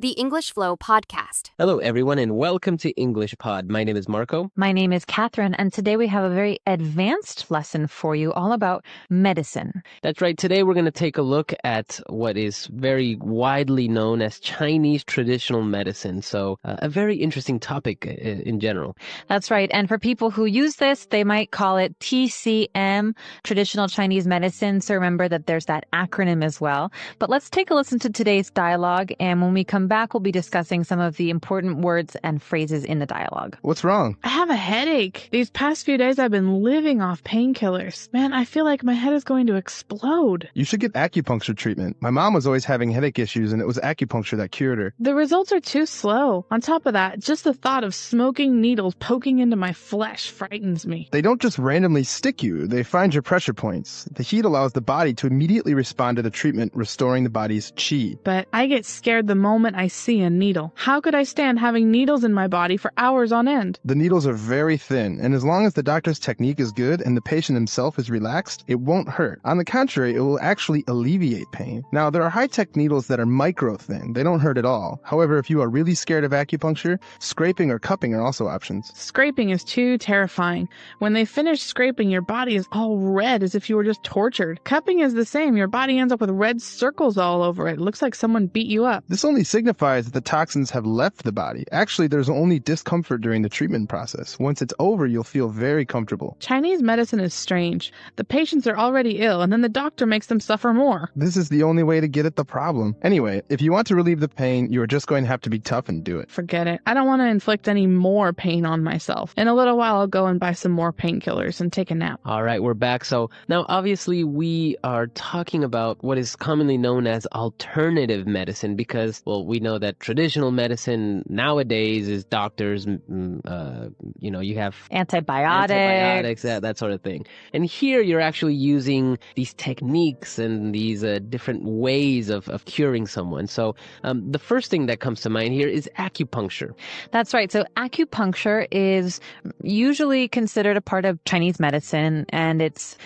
the English Flow podcast. Hello, everyone, and welcome to English Pod. My name is Marco. My name is Catherine, and today we have a very advanced lesson for you all about medicine. That's right. Today we're going to take a look at what is very widely known as Chinese traditional medicine. So a very interesting topic in general. That's right. And for people who use this, they might call it TCM, traditional Chinese medicine. So remember that there's that acronym as well. But let's take a listen to today's dialogue. And when we come back, we'll be discussing some of the important words and phrases in the dialogue. What's wrong? I have a headache. These past few days I've been living off painkillers. Man, I feel like my head is going to explode. You should get acupuncture treatment. My mom was always having headache issues, and it was acupuncture that cured her. The results are too slow. On top of that, just the thought of smoking needles poking into my flesh frightens me. They don't just randomly stick you. They find your pressure points. The heat allows the body to immediately respond to the treatment, restoring the body's qi. But I get scared the moment I see a needle. How could I stand having needles in my body for hours on end? The needles are very thin, and as long as the doctor's technique is good and the patient himself is relaxed, it won't hurt. On the contrary, it will actually alleviate pain. Now, there are high-tech needles that are micro-thin. They don't hurt at all. However, if you are really scared of acupuncture, scraping or cupping are also options. Scraping is too terrifying. When they finish scraping, your body is all red as if you were just tortured. Cupping is the same. Your body ends up with red circles all over it. It looks like someone beat you up. This only signifies that the toxins have left the body. Actually, there's only discomfort during the treatment process. Once it's over, you'll feel very comfortable. Chinese medicine is strange. The patients are already ill, and then the doctor makes them suffer more. This is the only way to get at the problem. Anyway, if you want to relieve the pain, you are just going to have to be tough and do it. Forget it. I don't want to inflict any more pain on myself. In a little while, I'll go and buy some more painkillers and take a nap. All right, we're back. So now, obviously, we are talking about what is commonly known as alternative medicine because, well, we know that traditional medicine nowadays is doctors, you have antibiotics, that sort of thing. And here you're actually using these techniques and these different ways of curing someone. So the first thing that comes to mind here is acupuncture. That's right. So acupuncture is usually considered a part of Chinese medicine, and it's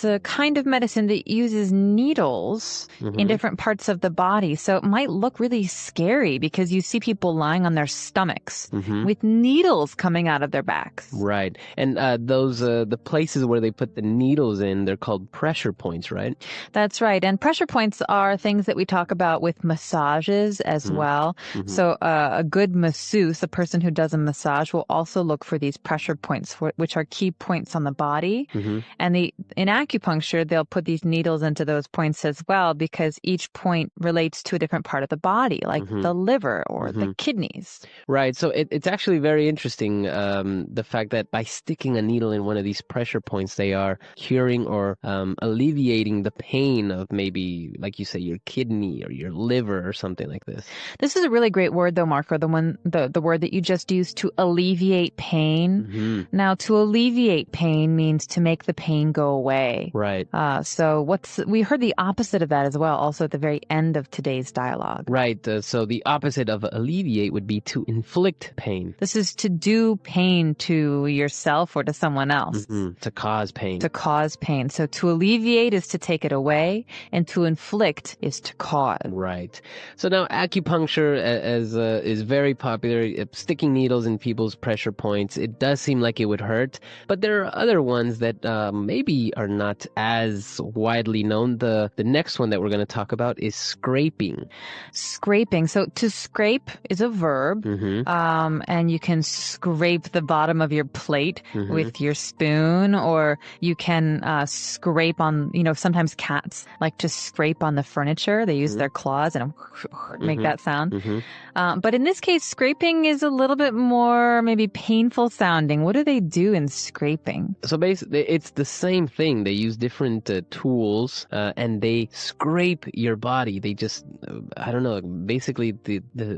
a kind of medicine that uses needles in different parts of the body. So it might look really scary because you see people lying on their stomachs with needles coming out of their backs. Right. And those the places where they put the needles in, they're called pressure points, right? That's right. And pressure points are things that we talk about with massages as well. So a good masseuse, a person who does a massage, will also look for these pressure points, which are key points on the body. And in acupuncture, they'll put these needles into those points as well because each point relates to a different part of the body, like the liver or the kidneys. Right. So it's actually very interesting, the fact that by sticking a needle in one of these pressure points, they are curing or alleviating the pain of maybe, like you say, your kidney or your liver or something like this. This is a really great word, though, Marco, the word that you just used, to alleviate pain. Now, to alleviate pain means to make the pain go away. Right. So we heard the opposite of that as well, also at the very end of today's dialogue. Right. So the opposite of alleviate would be to inflict pain. This is to do pain to yourself or to someone else. To cause pain. To cause pain. So to alleviate is to take it away, and to inflict is to cause. Right. So now acupuncture is very popular. Sticking needles in people's pressure points, it does seem like it would hurt, but there are other ones that maybe are not as widely known. The next one that we're going to talk about is scraping. Scraping. So to scrape is a verb, and you can scrape the bottom of your plate with your spoon, or you can scrape on, sometimes cats like to scrape on the furniture. They use their claws and make that sound. But in this case, scraping is a little bit more maybe painful sounding. What do they do in scraping? So basically, it's the same thing. They use different tools and they scrape your body. They just, I don't know, basically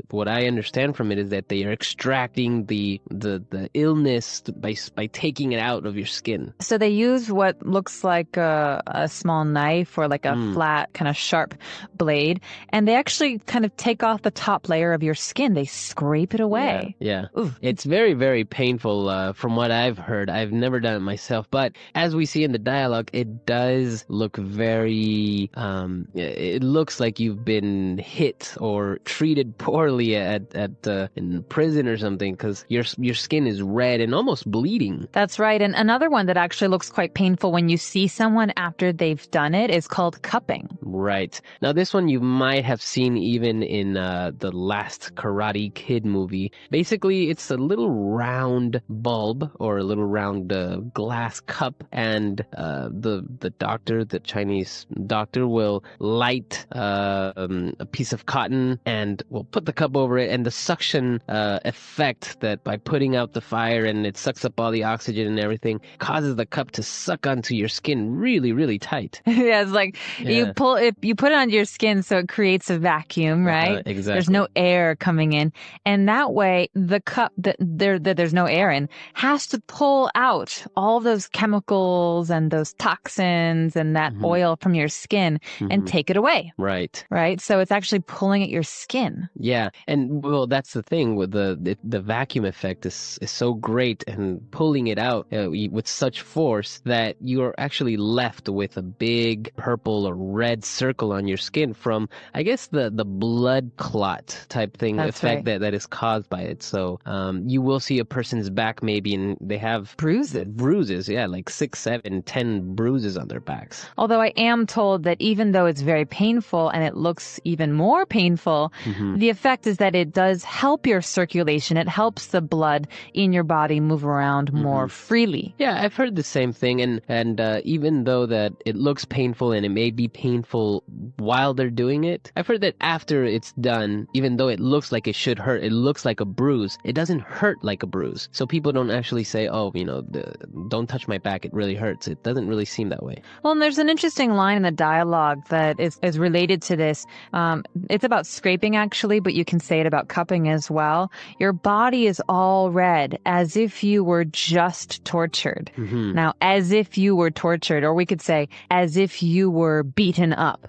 what I understand from it is that they are extracting the illness by taking it out of your skin. So they use what looks like a small knife or like a flat kind of sharp blade, and they actually kind of take off the top layer of your skin. They scrape it away. Yeah. It's very, very painful from what I've heard. I've never done it myself, but as we see in the dialogue, it does look very, it looks like you've been hit or treated poorly in prison or something, because your skin is red and almost bleeding. That's right. And another one that actually looks quite painful when you see someone after they've done it is called cupping. Right. Now, this one you might have seen even in the last Karate Kid movie. Basically, it's a little round bulb or a little round glass cup, and the Chinese doctor will light a piece of cotton and will put the cup over it, and the suction effect that by putting out the fire and it sucks up all the oxygen and everything causes the cup to suck onto your skin really, really tight. Yeah, it's like you put it onto your skin, so it creates a vacuum, right? Exactly. There's no air coming in, and that way the cup that there's no air in has to pull out all those chemicals and those toxins and that oil from your skin and take it away. Right. Right. So it's actually pulling at your skin. Yeah, and well, that's the thing with the vacuum effect is so great, and pulling it out with such force that you're actually left with a big purple or red circle on your skin from, I guess, the blood clot type thing. That's effect right. that is caused by it. So you will see a person's back maybe, and they have bruises, yeah, like 6, 7, 10 bruises on their backs. Although I am told that even though it's very painful and it looks even more painful, the effect is that it does help your circulation. It helps the blood in your body move around more freely. Yeah, I've heard the same thing, and even though that it looks painful and it may be painful while they're doing it, I've heard that after it's done, even though it looks like it should hurt, it looks like a bruise, it doesn't hurt like a bruise. So people don't actually say, oh, don't touch my back, it really hurts. It doesn't really seem that way. Well, and there's an interesting line in the dialogue that is related to this. It's about scraping, actually, but you can say it about cupping as well. Your body is all red, as if you were just tortured. Now, as if you were tortured, or we could say, as if you were beaten up.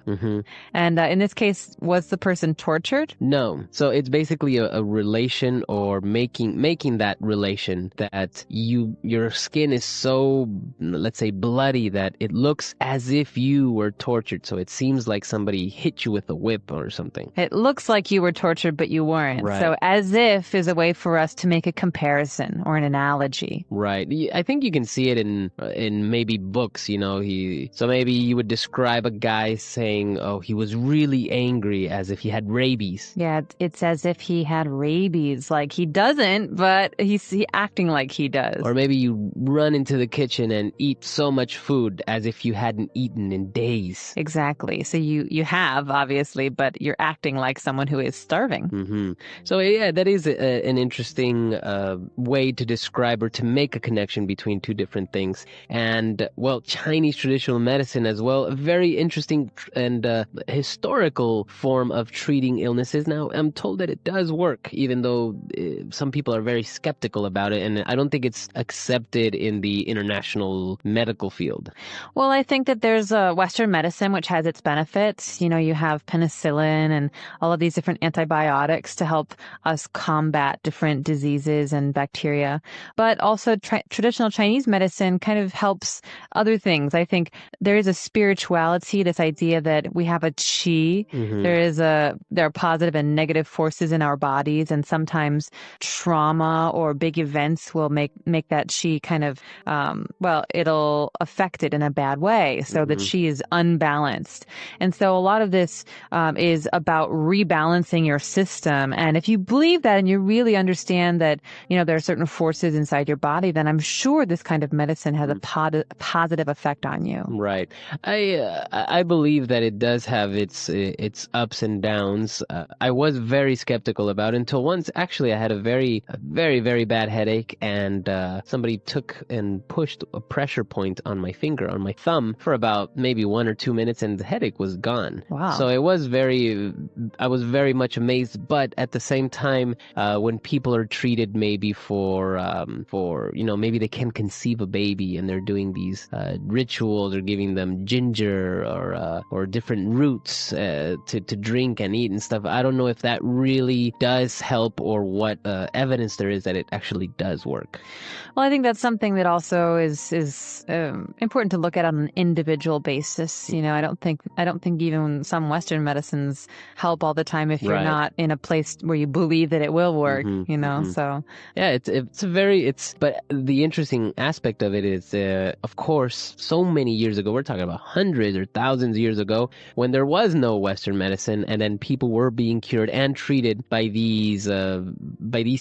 And in this case, was the person tortured? No. So it's basically a relation, or making that relation that your skin is so, let's say, bloody that it looks as if you were tortured. So it seems like somebody hit you with a whip or something. It looks like you were tortured, but you weren't. Right. So as if is a way for us to make a comparison or an analogy. Right. I think you can see it in maybe books, so maybe you would describe a guy saying, oh, he was really angry, as if he had rabies. Yeah, it's as if he had rabies. Like he doesn't, but he's acting like he does. Or maybe you run into the kitchen and eat so much food as if you hadn't eaten in days. Exactly. So you have, obviously, but you're acting like someone who is starving. So yeah, that is an interesting way to describe or to make a connection between two different things. And, well, Chinese traditional medicine as well, a very interesting and historical form of treating illnesses. Now, I'm told that it does work, even though some people are very skeptical about it, and I don't think it's accepted in the international medical field. Well, I think that there's Western medicine, which has its benefits. You have penicillin and all of these different antibiotics to help us combat different diseases and bacteria. But also traditional Chinese medicine kind of helps other things. I think there is a spirituality, this idea that we have a qi. There are positive and negative forces in our bodies, and sometimes trauma or big events will make that qi kind of, it'll affect it in a bad way. So the qi is unbalanced. And so a lot of this is about rebalancing your system. And if you believe that and you really understand that, there are certain forces inside your body, then I'm sure this kind of medicine has a positive effect on you. Right. I believe that it does have its ups and downs. I was very skeptical about it until once, actually, I had a very, very bad headache, and somebody took and pushed a pressure point on my finger, on my thumb, for about maybe 1 or 2 minutes, and the headache was gone. Wow. So I was very much amazed, but at the same time, when people are treated maybe for maybe they can't conceive a baby and they're doing these rituals or giving them ginger or or different roots to drink and eat and stuff. I don't know if that really does help or what evidence there is that it actually does work. Well, I think that's something that also is important to look at on an individual basis. I don't think even some Western medicines help all the time if you're Right. not in a place where you believe that it will work. So yeah, but the interesting aspect of it is, of course, so many years ago, we're talking about hundreds or thousands of years ago, when there was no Western medicine, and then people were being cured and treated by these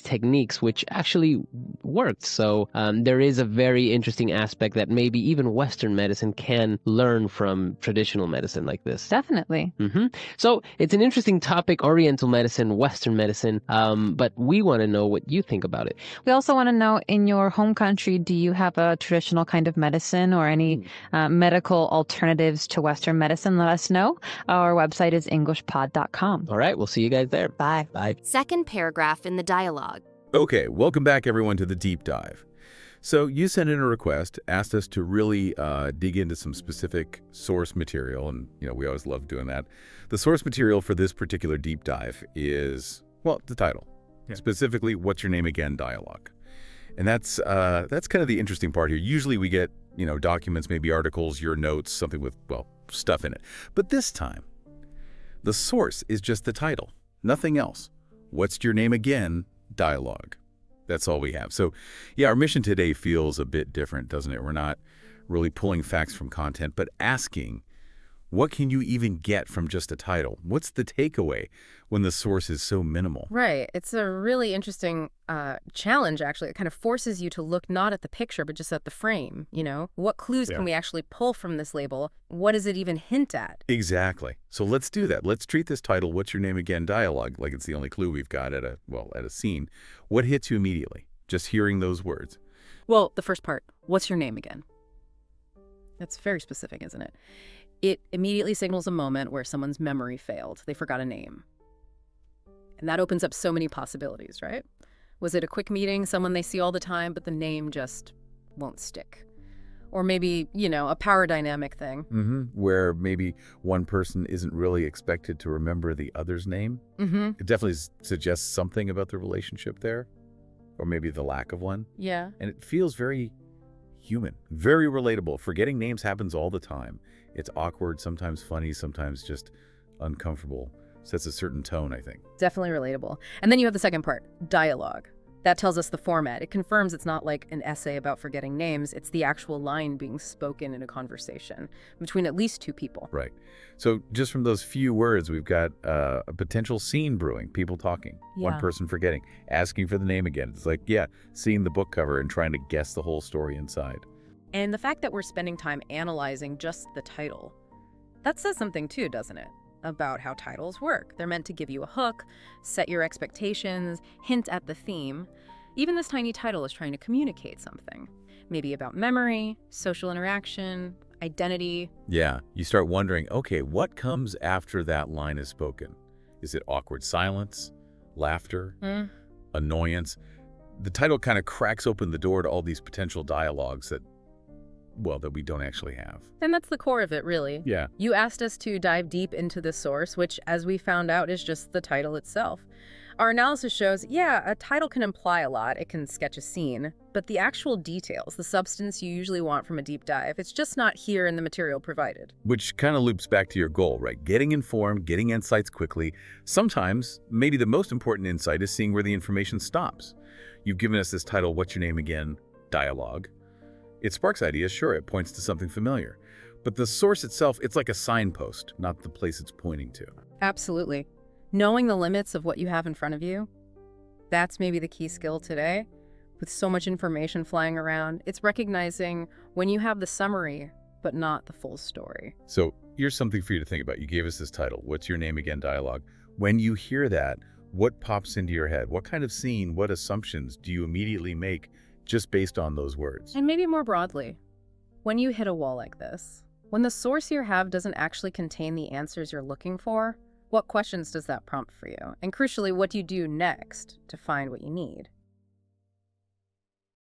techniques, which actually worked. So there is a very interesting aspect that maybe even Western medicine can learn from traditional medicine like this. definitely. So it's an interesting topic, Oriental medicine, Western medicine, but we want to know what you think about it. We also want to know, in your home country, do you have a traditional kind of medicine or any medical alternatives to Western medicine? Let us know. Our website is EnglishPod.com. All right, we'll see you guys there. Bye. Bye. Second paragraph in the dialogue. Okay, welcome back everyone to the deep dive. So you sent in a request, asked us to really dig into some specific source material, and we always love doing that. The source material for this particular deep dive is, well, the title. Yeah. Specifically, What's Your Name Again dialogue. And that's kind of the interesting part here. Usually we get, documents, maybe articles, your notes, something with, well, stuff in it. But this time, the source is just the title, nothing else. What's Your Name Again dialogue. That's all we have. So, yeah, our mission today feels a bit different, doesn't it? We're not really pulling facts from content, but asking, what can you even get from just a title? What's the takeaway when the source is so minimal? Right. It's a really interesting challenge, actually. It kind of forces you to look not at the picture, but just at the frame, What clues can we actually pull from this label? What does it even hint at? Exactly. So let's do that. Let's treat this title, What's Your Name Again dialogue, like it's the only clue we've got at a scene. What hits you immediately? Just hearing those words. Well, the first part, what's your name again? That's very specific, isn't it? It immediately signals a moment where someone's memory failed. They forgot a name. And that opens up so many possibilities, right? Was it a quick meeting, someone they see all the time, but the name just won't stick? Or maybe, a power dynamic thing. Where maybe one person isn't really expected to remember the other's name. It definitely suggests something about the relationship there. Or maybe the lack of one. Yeah. And it feels very human, very relatable. Forgetting names happens all the time. It's awkward, sometimes funny, sometimes just uncomfortable. Sets a certain tone, I think. Definitely relatable. And then you have the second part, dialogue. That tells us the format. It confirms it's not like an essay about forgetting names. It's the actual line being spoken in a conversation between at least two people. Right. So just from those few words, we've got a potential scene brewing, people talking, one person forgetting, asking for the name again. It's like, seeing the book cover and trying to guess the whole story inside. And the fact that we're spending time analyzing just the title, that says something too, doesn't it? About how titles work. They're meant to give you a hook, set your expectations, hint at the theme. Even this tiny title is trying to communicate something. Maybe about memory, social interaction, identity. Yeah, you start wondering, okay, what comes after that line is spoken? Is it awkward silence, laughter, annoyance? The title kind of cracks open the door to all these potential dialogues that we don't actually have. And that's the core of it, really. Yeah. You asked us to dive deep into the source, which, as we found out, is just the title itself. Our analysis shows, a title can imply a lot. It can sketch a scene. But the actual details, the substance you usually want from a deep dive, it's just not here in the material provided. Which kind of loops back to your goal, right? Getting informed, getting insights quickly. Sometimes, maybe the most important insight is seeing where the information stops. You've given us this title, What's Your Name Again? Dialogue. It sparks ideas, sure, it points to something familiar. But the source itself, it's like a signpost, not the place it's pointing to. Absolutely. Knowing the limits of what you have in front of you, that's maybe the key skill today. With so much information flying around, it's recognizing when you have the summary, but not the full story. So here's something for you to think about. You gave us this title, What's Your Name Again? Dialogue. When you hear that, what pops into your head? What kind of scene, what assumptions do you immediately make just based on those words? And maybe more broadly, when you hit a wall like this, when the source you have doesn't actually contain the answers you're looking for, what questions does that prompt for you? And crucially, what do you do next to find what you need?